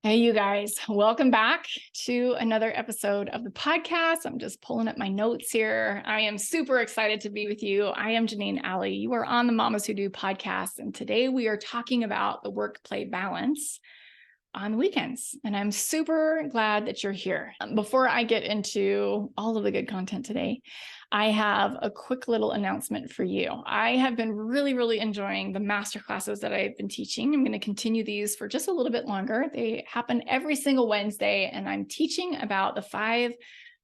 Hey, you guys, welcome back to another episode of the podcast. I'm just pulling up my notes here. I am super excited to be with you. I am Janeen Alley. You are on the Mamas Who Do podcast, and today we are talking about the work-play balance on the weekends. And I'm super glad that you're here. Before I get into all of the good content today, I have a quick little announcement for you. I have been really enjoying the masterclasses that I've been teaching. I'm going to continue these for just a little bit longer. They happen every single Wednesday, and I'm teaching about the 5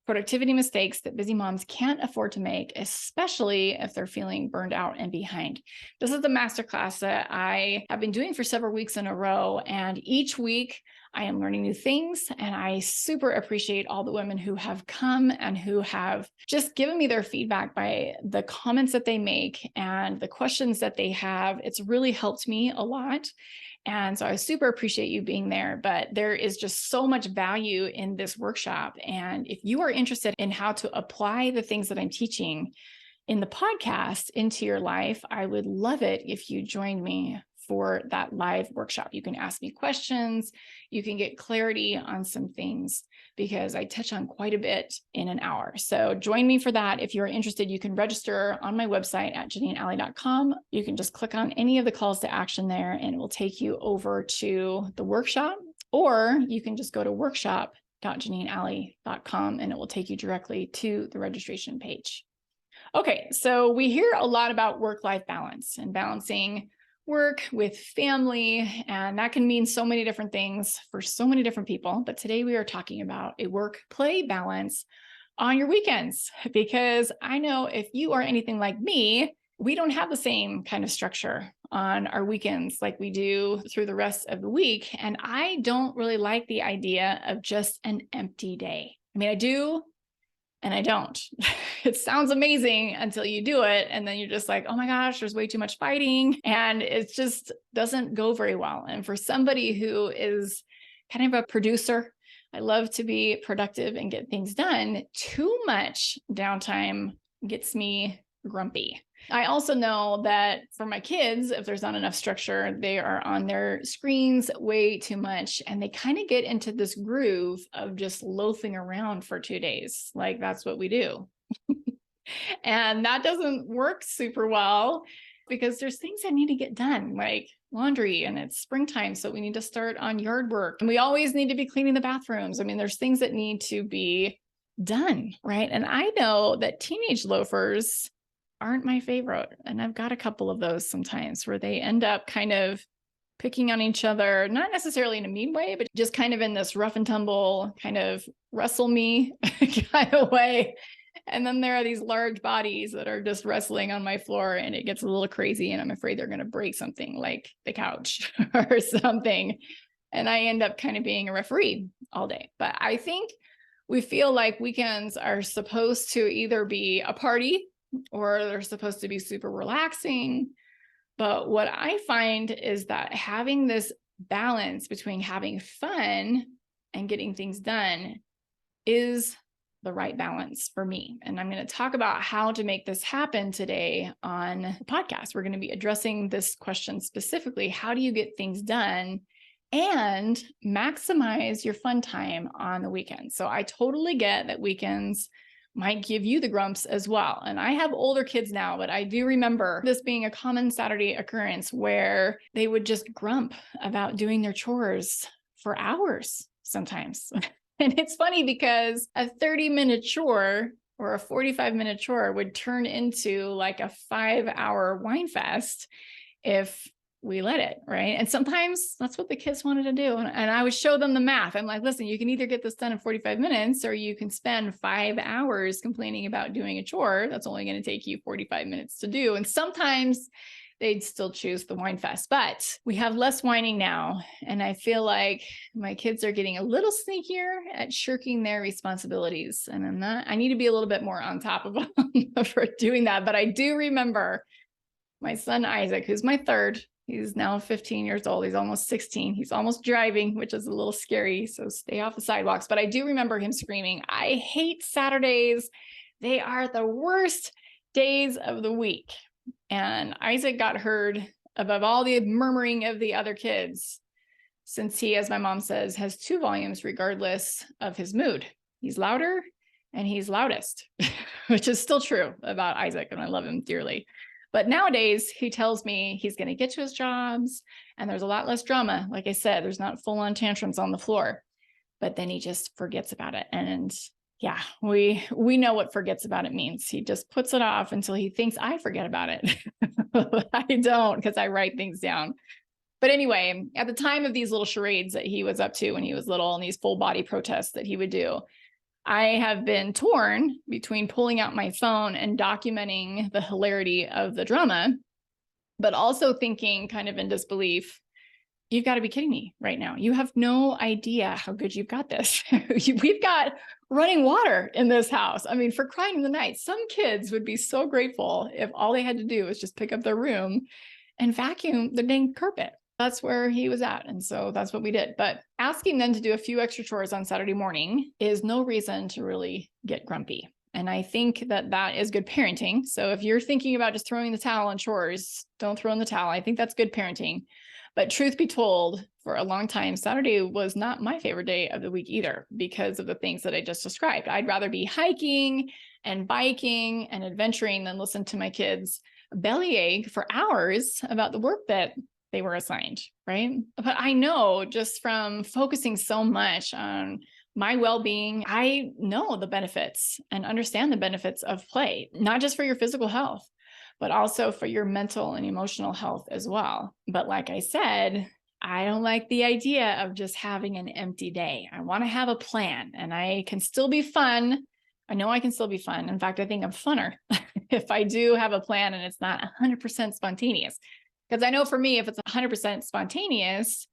productivity mistakes that busy moms can't afford to make, especially if they're feeling burned out and behind. This is the masterclass that I have been doing for several weeks in a row, and each week I am learning new things, and I super appreciate all the women who have come and who have just given me their feedback by the comments that they make and the questions that they have. It's really helped me a lot. And so I super appreciate you being there, but there is just so much value in this workshop. And if you are interested in how to apply the things that I'm teaching in the podcast into your life, I would love it if you joined me for that live workshop. You can ask me questions, you can get clarity on some things because I touch on quite a bit in an hour. So join me for that. If you're interested, you can register on my website at janeenalley.com. You can just click on any of the calls to action there and it will take you over to the workshop, or you can just go to workshop.janeenalley.com and it will take you directly to the registration page. Okay, so we hear a lot about work-life balance and balancing work with family, and that can mean so many different things for so many different people. But today we are talking about a work-play balance on your weekends, because I know if you are anything like me, we don't have the same kind of structure on our weekends like we do through the rest of the week. And I don't really like the idea of just an empty day. I mean, I do, and I don't. It sounds amazing until you do it. And then you're just like, oh my gosh, there's way too much fighting. And it just doesn't go very well. And for somebody who is kind of a producer, I love to be productive and get things done. Too much downtime gets me grumpy. I also know that for my kids, if there's not enough structure, they are on their screens way too much. And they kind of get into this groove of just loafing around for 2 days. Like that's what we do. And that doesn't work super well because there's things that need to get done, like laundry, and it's springtime. So we need to start on yard work. And we always need to be cleaning the bathrooms. I mean, there's things that need to be done, right? And I know that teenage loafers aren't my favorite. And I've got a couple of those sometimes where they end up kind of picking on each other, not necessarily in a mean way, but just kind of in this rough and tumble kind of wrestle me kind of way. And then there are these large bodies that are just wrestling on my floor and it gets a little crazy and I'm afraid they're going to break something like the couch or something. And I end up kind of being a referee all day. But I think we feel like weekends are supposed to either be a party or they're supposed to be super relaxing. But what I find is that having this balance between having fun and getting things done is the right balance for me. And I'm going to talk about how to make this happen today on the podcast. We're going to be addressing this question specifically. How do you get things done and maximize your fun time on the weekends? So I totally get that weekends might give you the grumps as well. And I have older kids now, but I do remember this being a common Saturday occurrence where they would just grump about doing their chores for hours sometimes. And it's funny because a 30-minute chore or a 45-minute chore would turn into like a 5-hour wine fest if we let it, right? And sometimes that's what the kids wanted to do. And I would show them the math. I'm like, listen, you can either get this done in 45 minutes or you can spend 5 hours complaining about doing a chore. That's only going to take you 45 minutes to do. And sometimes they'd still choose the wine fest, but we have less whining now. And I feel like my kids are getting a little sneakier at shirking their responsibilities. And I need to be a little bit more on top of them for doing that. But I do remember my son, Isaac, who's my third. He's now 15 years old. He's almost 16. He's almost driving, which is a little scary. So stay off the sidewalks. But I do remember him screaming, I hate Saturdays. They are the worst days of the week. And Isaac got heard above all the murmuring of the other kids since he, as my mom says, has two volumes regardless of his mood. He's louder and he's loudest, which is still true about Isaac, and I love him dearly. But nowadays, he tells me he's going to get to his jobs and there's a lot less drama. Like I said, there's not full-on tantrums on the floor, but then he just forgets about it. And yeah, we know what forgets about it means. He just puts it off until he thinks I forget about it. I don't, because I write things down. But anyway, at the time of these little charades that he was up to when he was little and these full body protests that he would do, I have been torn between pulling out my phone and documenting the hilarity of the drama, but also thinking kind of in disbelief, you've got to be kidding me right now. You have no idea how good you've got this. We've got running water in this house. I mean, for crying in the night, some kids would be so grateful if all they had to do was just pick up their room and vacuum the dang carpet. That's where he was at. And so that's what we did. But asking them to do a few extra chores on Saturday morning is no reason to really get grumpy. And I think that that is good parenting. So if you're thinking about just throwing the towel on chores, don't throw in the towel. I think that's good parenting. But truth be told, for a long time, Saturday was not my favorite day of the week either, because of the things that I just described. I'd rather be hiking and biking and adventuring than listen to my kids bellyache for hours about the work that they were assigned, right? But I know just from focusing so much on my well-being, I know the benefits and understand the benefits of play, not just for your physical health, but also for your mental and emotional health as well. But like I said, I don't like the idea of just having an empty day. I want to have a plan, and I can still be fun. I know I can still be fun. In fact, I think I'm funner if I do have a plan and it's not 100% spontaneous. Because I know for me, if it's 100% spontaneous,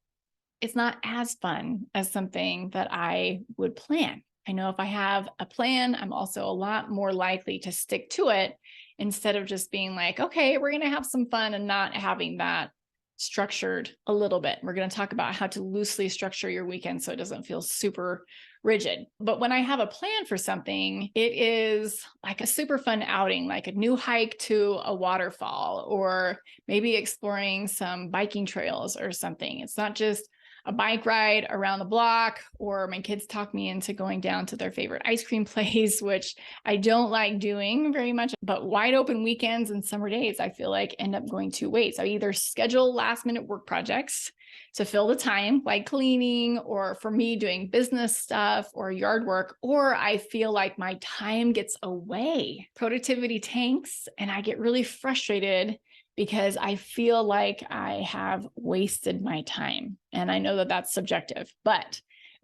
it's not as fun as something that I would plan. I know if I have a plan, I'm also a lot more likely to stick to it instead of just being like, okay, we're going to have some fun and not having that structured a little bit. We're going to talk about how to loosely structure your weekend so it doesn't feel super rigid. But when I have a plan for something, it is like a super fun outing, like a new hike to a waterfall, or maybe exploring some biking trails or something. It's not just a bike ride around the block, or my kids talk me into going down to their favorite ice cream place, which I don't like doing very much, but wide open weekends and summer days, I feel like end up going two ways. I either schedule last minute work projects to fill the time, like cleaning, or for me doing business stuff or yard work, or I feel like my time gets away, productivity tanks, and I get really frustrated because I feel like I have wasted my time. And I know that that's subjective, but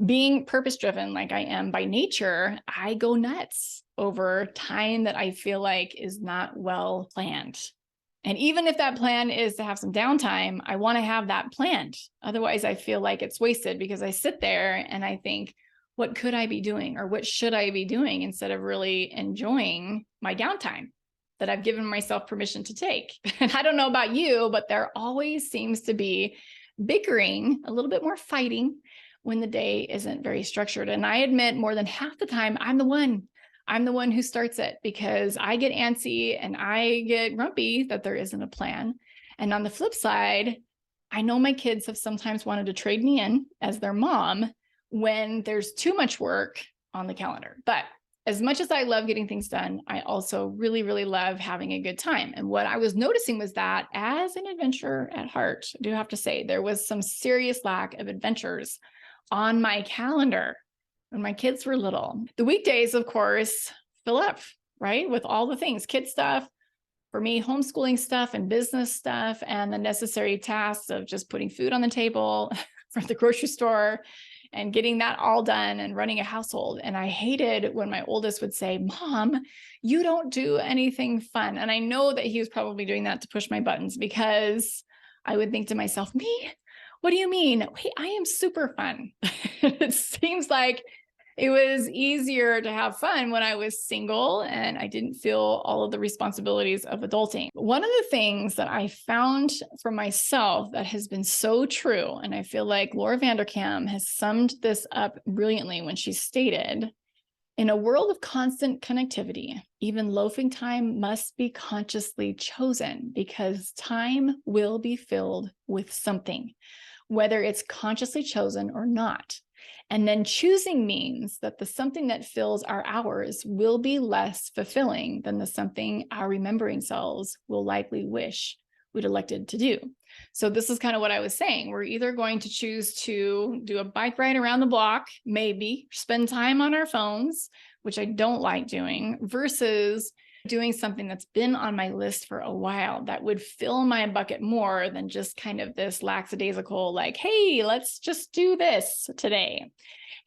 being purpose-driven like I am by nature, I go nuts over time that I feel like is not well planned. And even if that plan is to have some downtime, I want to have that planned. Otherwise, I feel like it's wasted because I sit there and I think, what could I be doing, or what should I be doing, instead of really enjoying my downtime that I've given myself permission to take. And I don't know about you, but there always seems to be bickering, a little bit more fighting when the day isn't very structured. And I admit more than half the time, I'm the one who starts it, because I get antsy and I get grumpy that there isn't a plan. And on the flip side, I know my kids have sometimes wanted to trade me in as their mom when there's too much work on the calendar. But as much as I love getting things done, I also really, really love having a good time. And what I was noticing was that, as an adventurer at heart, I do have to say, there was some serious lack of adventures on my calendar when my kids were little. The weekdays, of course, fill up, right, with all the things, kid stuff, for me, homeschooling stuff and business stuff, and the necessary tasks of just putting food on the table for the grocery store and getting that all done and running a household. And I hated when my oldest would say, Mom, you don't do anything fun. And I know that he was probably doing that to push my buttons, because I would think to myself, me? What do you mean? Wait, I am super fun. It seems like it was easier to have fun when I was single and I didn't feel all of the responsibilities of adulting. One of the things that I found for myself that has been so true, and I feel like Laura Vanderkam has summed this up brilliantly when she stated, in a world of constant connectivity, even loafing time must be consciously chosen, because time will be filled with something. whether it's consciously chosen or not. And then choosing means that the something that fills our hours will be less fulfilling than the something our remembering selves will likely wish we'd elected to do. So this is kind of what I was saying. We're either going to choose to do a bike ride around the block, maybe spend time on our phones, which I don't like doing, versus doing something that's been on my list for a while that would fill my bucket more than just kind of this lackadaisical, like, hey, let's just do this today.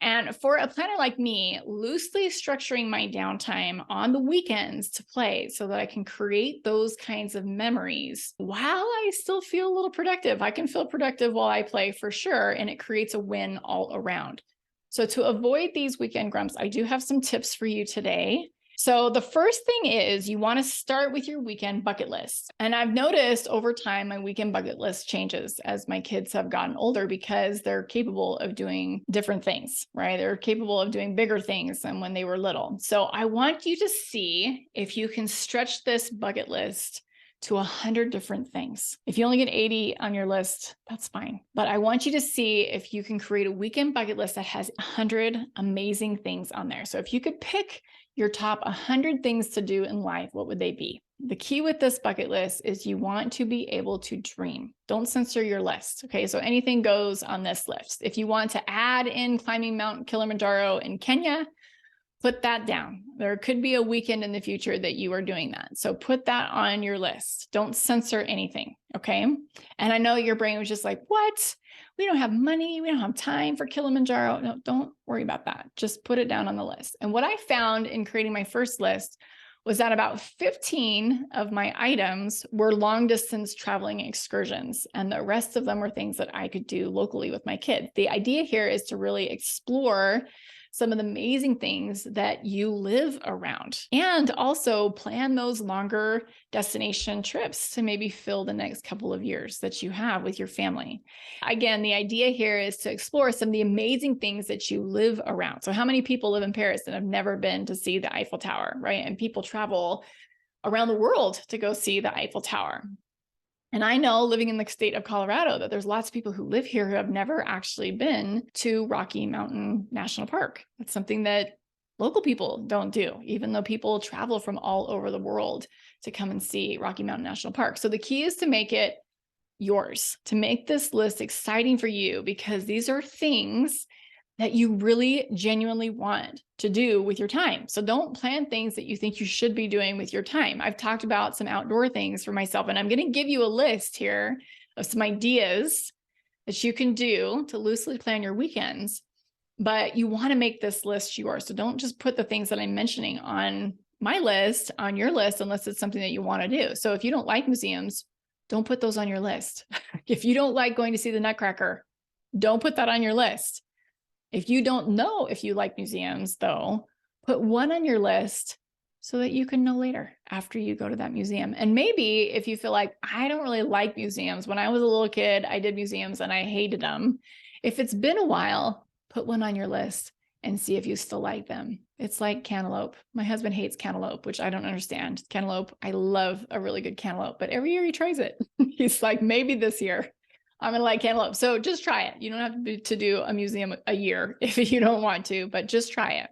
And for a planner like me, loosely structuring my downtime on the weekends to play so that I can create those kinds of memories while I still feel a little productive. I can feel productive while I play for sure, and it creates a win all around. So to avoid these weekend grumps, I do have some tips for you today. So the first thing is you want to start with your weekend bucket list. And I've noticed over time, my weekend bucket list changes as my kids have gotten older because they're capable of doing different things, right? They're capable of doing bigger things than when they were little. So I want you to see if you can stretch this bucket list to 100 different things. If you only get 80 on your list, that's fine. But I want you to see if you can create a weekend bucket list that has 100 amazing things on there. So if you could pick your top 100 things to do in life, what would they be? The key with this bucket list is you want to be able to dream. Don't censor your list. Okay, so anything goes on this list. If you want to add in climbing Mount Kilimanjaro in Kenya, put that down. There could be a weekend in the future that you are doing that. So put that on your list. Don't censor anything, okay? And I know your brain was just like, what? We don't have money. We don't have time for Kilimanjaro. No, don't worry about that. Just put it down on the list. And what I found in creating my first list was that about 15 of my items were long distance traveling excursions. And the rest of them were things that I could do locally with my kids. The idea here is to really explore some of the amazing things that you live around, and also plan those longer destination trips to maybe fill the next couple of years that you have with your family. Again, the idea here is to explore some of the amazing things that you live around. So how many people live in Paris and have never been to see the Eiffel Tower, right? And people travel around the world to go see the Eiffel Tower. And I know, living in the state of Colorado, that there's lots of people who live here who have never actually been to Rocky Mountain National Park. That's something that local people don't do, even though people travel from all over the world to come and see Rocky Mountain National Park. So the key is to make it yours, to make this list exciting for you, because these are things that you really genuinely want to do with your time. So don't plan things that you think you should be doing with your time. I've talked about some outdoor things for myself, and I'm going to give you a list here of some ideas that you can do to loosely plan your weekends, but you want to make this list yours. So don't just put the things that I'm mentioning on my list on your list unless it's something that you want to do. So if you don't like museums, don't put those on your list. If you don't like going to see the Nutcracker, don't put that on your list. If you don't know if you like museums, though, put one on your list so that you can know later after you go to that museum. And maybe if you feel like, I don't really like museums. When I was a little kid, I did museums and I hated them. If it's been a while, put one on your list and see if you still like them. It's like cantaloupe. My husband hates cantaloupe, which I don't understand. Cantaloupe, I love a really good cantaloupe, but every year he tries it. He's like, maybe this year I'm going to like cantaloupe. So just try it. You don't have to do a museum a year if you don't want to, but just try it.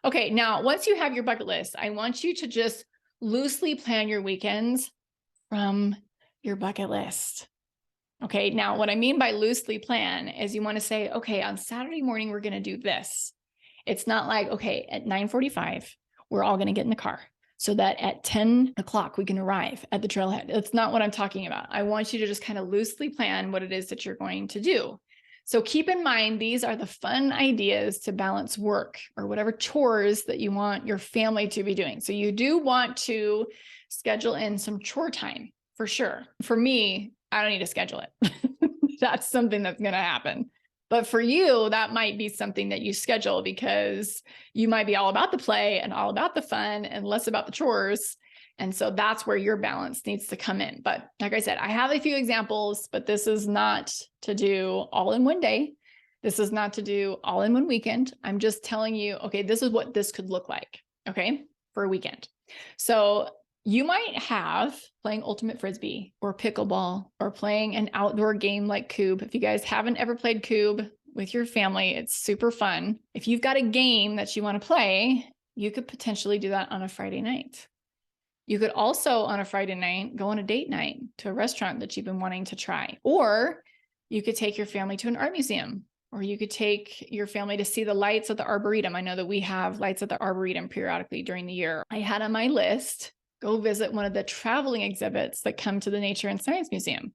Okay. Now, once you have your bucket list, I want you to just loosely plan your weekends from your bucket list. Okay. Now, what I mean by loosely plan is you want to say, okay, on Saturday morning, we're going to do this. It's not like, okay, at 9:45, we're all going to get in the car so that at 10 o'clock, we can arrive at the trailhead. That's not what I'm talking about. I want you to just kind of loosely plan what it is that you're going to do. So keep in mind, these are the fun ideas to balance work or whatever chores that you want your family to be doing. So you do want to schedule in some chore time for sure. For me, I don't need to schedule it. That's something that's going to happen. But for you, that might be something that you schedule because you might be all about the play and all about the fun and less about the chores. And so that's where your balance needs to come in. But like I said, I have a few examples, but this is not to do all in one day. This is not to do all in one weekend. I'm just telling you, okay, this is what this could look like, okay, for a weekend. So You might have playing ultimate frisbee or pickleball or playing an outdoor game like Cube. If you guys haven't ever played Cube with your family, it's super fun. If you've got a game that you want to play, you could potentially do that on a Friday night. You could also on a Friday night go on a date night to a restaurant that you've been wanting to try. Or you could take your family to an art museum, or you could take your family to see the lights at the Arboretum. I know that we have lights at the Arboretum periodically during the year. I had on my list, go visit one of the traveling exhibits that come to the Nature and Science Museum.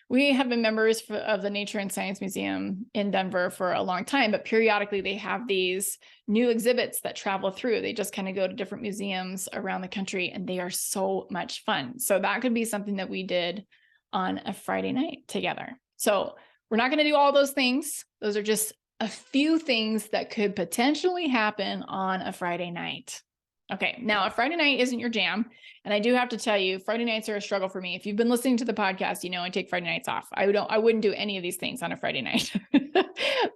We have been members of the Nature and Science Museum in Denver for a long time, but periodically they have these new exhibits that travel through. They just kind of go to different museums around the country, and they are so much fun. So that could be something that we did on a Friday night together. So we're not going to do all those things. Those are just a few things that could potentially happen on a Friday night. Okay, now a Friday night isn't your jam. And I do have to tell you, Friday nights are a struggle for me. If you've been listening to the podcast, you know I take Friday nights off. I wouldn't do any of these things on a Friday night,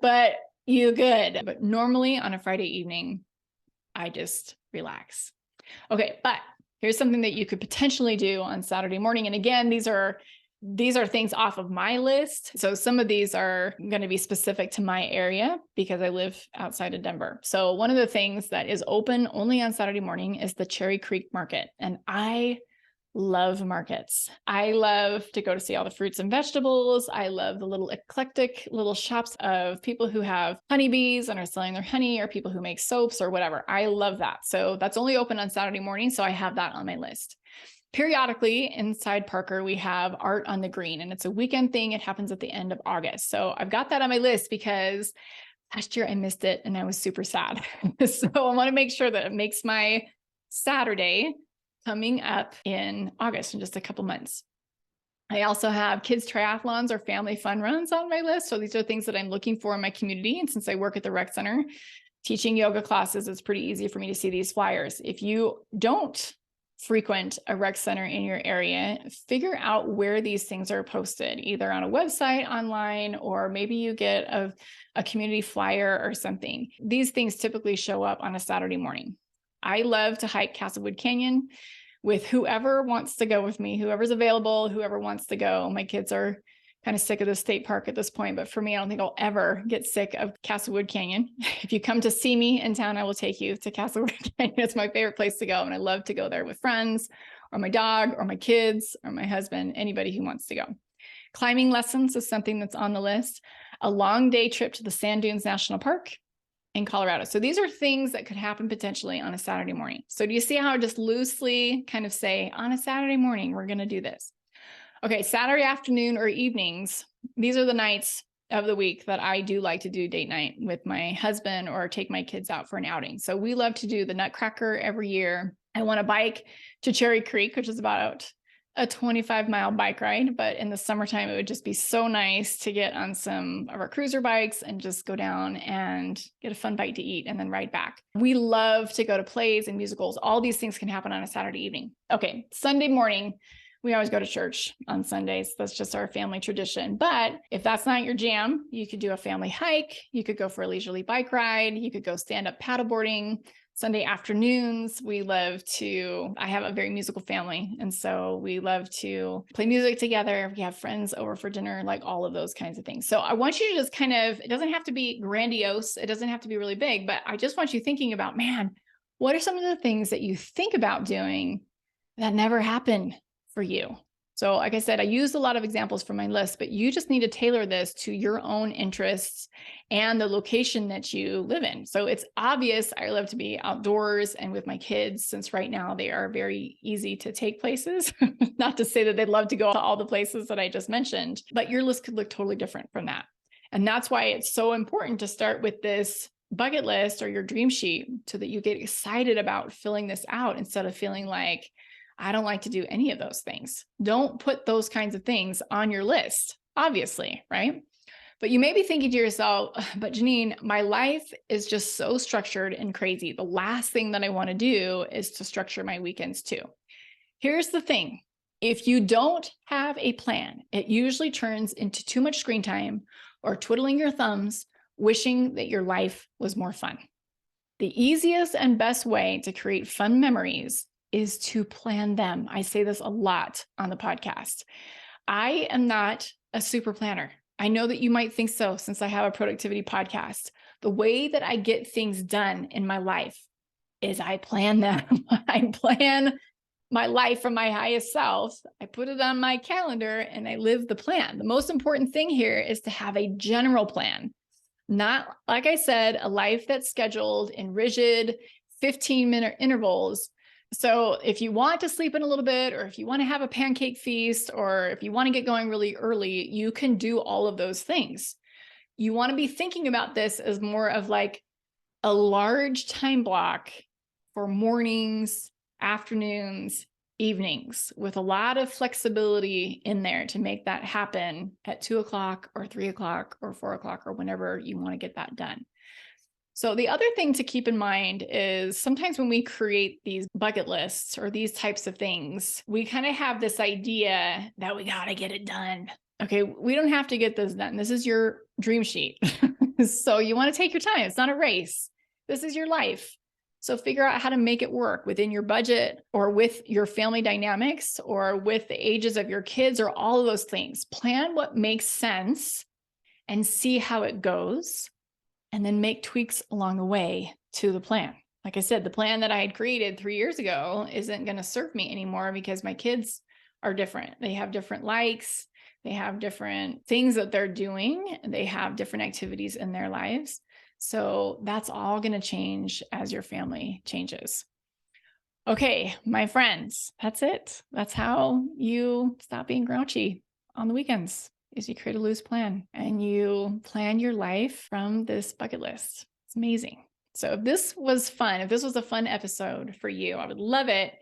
but you could. But normally on a Friday evening, I just relax. Okay, but here's something that you could potentially do on Saturday morning. And again, these are things off of my list. So some of these are going to be specific to my area because I live outside of Denver. So one of the things that is open only on Saturday morning is the Cherry Creek Market. And I love markets. I love to go to see all the fruits and vegetables. I love the little eclectic little shops of people who have honeybees and are selling their honey, or people who make soaps or whatever. I love that. So that's only open on Saturday morning. So I have that on my list. Periodically inside Parker, we have Art on the Green, and it's a weekend thing. It happens at the end of August. So I've got that on my list because last year I missed it and I was super sad. So I want to make sure that it makes my Saturday coming up in August in just a couple months. I also have kids triathlons or family fun runs on my list. So these are things that I'm looking for in my community. And since I work at the rec center teaching yoga classes, it's pretty easy for me to see these flyers. If you don't frequent a rec center in your area, figure out where these things are posted, either on a website online, or maybe you get a community flyer or something. These things typically show up on a Saturday morning. I love to hike Castlewood Canyon with whoever wants to go with me, whoever's available, whoever wants to go. My kids are kind of sick of the state park at this point, but for me, I don't think I'll ever get sick of Castlewood Canyon. If you come to see me in town, I will take you to Castlewood Canyon. It's my favorite place to go. And I love to go there with friends or my dog or my kids or my husband, anybody who wants to go. Climbing lessons is something that's on the list. A long day trip to the Sand Dunes National Park in Colorado. So these are things that could happen potentially on a Saturday morning. So do you see how I just loosely kind of say on a Saturday morning, we're going to do this? Okay, Saturday afternoon or evenings, these are the nights of the week that I do like to do date night with my husband or take my kids out for an outing. So we love to do the Nutcracker every year. I want to bike to Cherry Creek, which is about a 25-mile bike ride. But in the summertime, it would just be so nice to get on some of our cruiser bikes and just go down and get a fun bite to eat and then ride back. We love to go to plays and musicals. All these things can happen on a Saturday evening. Okay, Sunday morning, we always go to church on Sundays. That's just our family tradition. But if that's not your jam, you could do a family hike. You could go for a leisurely bike ride. You could go stand up paddleboarding. Sunday afternoons, I have a very musical family. And so we love to play music together. We have friends over for dinner, like all of those kinds of things. So I want you to just it doesn't have to be grandiose. It doesn't have to be really big, but I just want you thinking about, man, what are some of the things that you think about doing that never happen for you? So like I said, I used a lot of examples from my list, but you just need to tailor this to your own interests and the location that you live in. So it's obvious I love to be outdoors and with my kids, since right now they are very easy to take places. Not to say that they'd love to go to all the places that I just mentioned, but your list could look totally different from that. And that's why it's so important to start with this bucket list or your dream sheet so that you get excited about filling this out instead of feeling like, I don't like to do any of those things. Don't put those kinds of things on your list, obviously, right? But you may be thinking to yourself, but Janeen, my life is just so structured and crazy. The last thing that I want to do is to structure my weekends too. Here's the thing. If you don't have a plan, it usually turns into too much screen time or twiddling your thumbs, wishing that your life was more fun. The easiest and best way to create fun memories is to plan them. I say this a lot on the podcast. I am not a super planner. I know that you might think so since I have a productivity podcast. The way that I get things done in my life is I plan them. I plan my life from my highest self. I put it on my calendar and I live the plan. The most important thing here is to have a general plan, not, like I said, a life that's scheduled in rigid 15-minute intervals. So if you want to sleep in a little bit, or if you want to have a pancake feast, or if you want to get going really early, you can do all of those things. You want to be thinking about this as more of like a large time block for mornings, afternoons, evenings, with a lot of flexibility in there to make that happen at 2 o'clock or 3 o'clock or 4 o'clock or whenever you want to get that done. So the other thing to keep in mind is sometimes when we create these bucket lists or these types of things, we kind of have this idea that we got to get it done. Okay, we don't have to get this done. This is your dream sheet. So you want to take your time. It's not a race. This is your life. So figure out how to make it work within your budget or with your family dynamics or with the ages of your kids or all of those things. Plan what makes sense and see how it goes, and then make tweaks along the way to the plan. Like I said, the plan that I had created 3 years ago isn't going to serve me anymore because my kids are different. They have different likes. They have different things that they're doing. They have different activities in their lives. So that's all going to change as your family changes. Okay, my friends, that's it. That's how you stop being grouchy on the weekends, is you create a loose plan and you plan your life from this bucket list. It's amazing. So if this was fun, if this was a fun episode for you, I would love it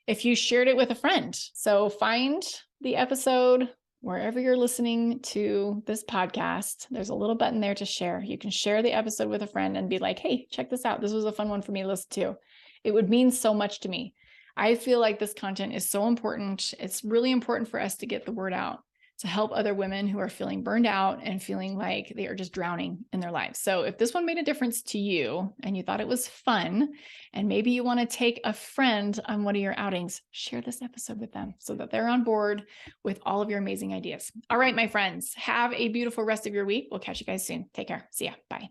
if you shared it with a friend. So find the episode wherever you're listening to this podcast. There's a little button there to share. You can share the episode with a friend and be like, hey, check this out. This was a fun one for me to listen to. It would mean so much to me. I feel like this content is so important. It's really important for us to get the word out to help other women who are feeling burned out and feeling like they are just drowning in their lives. So if this one made a difference to you and you thought it was fun, and maybe you want to take a friend on one of your outings, share this episode with them so that they're on board with all of your amazing ideas. All right, my friends, have a beautiful rest of your week. We'll catch you guys soon. Take care. See ya. Bye.